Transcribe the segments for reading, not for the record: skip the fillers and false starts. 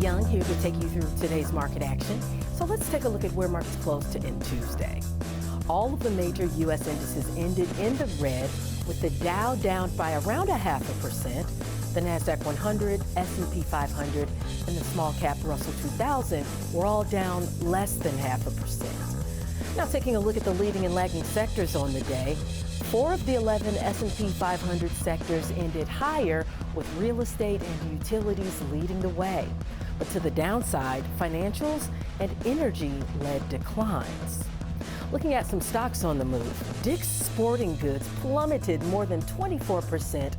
Young here to take you through today's market action. So let's take a look at where markets closed to end Tuesday. All of the major U.S. indices ended in the red, with the Dow down by around 0.5%. The NASDAQ 100, S&P 500, and the small cap Russell 2000 were all down less than 0.5%. Now taking a look at the leading and lagging sectors on the day, 4 of the 11 S&P 500 sectors ended higher, with real estate and utilities leading the way. But to the downside, financials and energy led declines. Looking at some stocks on the move, Dick's Sporting Goods plummeted more than 24%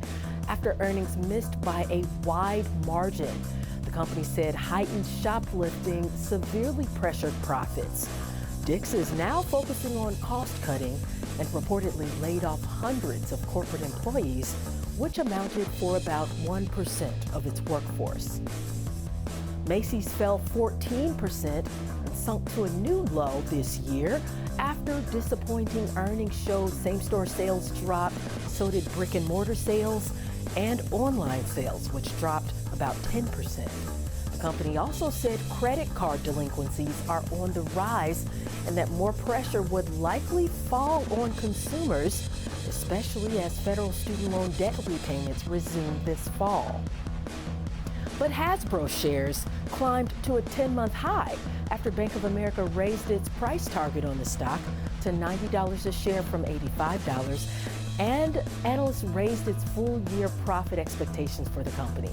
after earnings missed by a wide margin. The company said heightened shoplifting severely pressured profits. Dick's is now focusing on cost cutting and reportedly laid off hundreds of corporate employees, which amounted for about 1% of its workforce. Macy's fell 14% and sunk to a new low this year after disappointing earnings showed same-store sales dropped, so did brick-and-mortar sales and online sales, which dropped about 10%. The company also said credit card delinquencies are on the rise and that more pressure would likely fall on consumers, especially as federal student loan debt repayments resume this fall. But Hasbro shares climbed to a 10-month high after Bank of America raised its price target on the stock to $90 a share from $85, and analysts raised its full-year profit expectations for the company.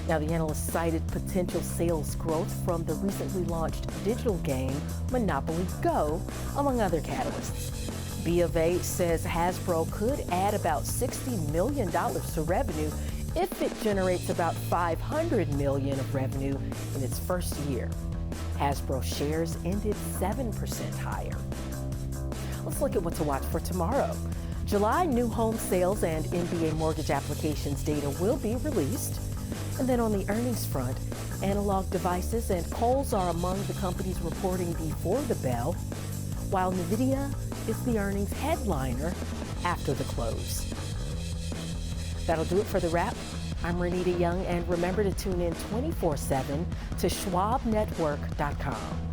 Now, the analysts cited potential sales growth from the recently launched digital game Monopoly Go, among other catalysts. B of A says Hasbro could add about $60 million to revenue if it generates about $500 million of revenue in its first year. Hasbro shares ended 7% higher. Let's look at what to watch for tomorrow. July new home sales and MBA mortgage applications data will be released. And then on the earnings front, Analog Devices and Kohl's are among the companies reporting before the bell, while NVIDIA is the earnings headliner after the close. That'll do it for the wrap. I'm Renita Young, and remember to tune in 24/7 to schwabnetwork.com.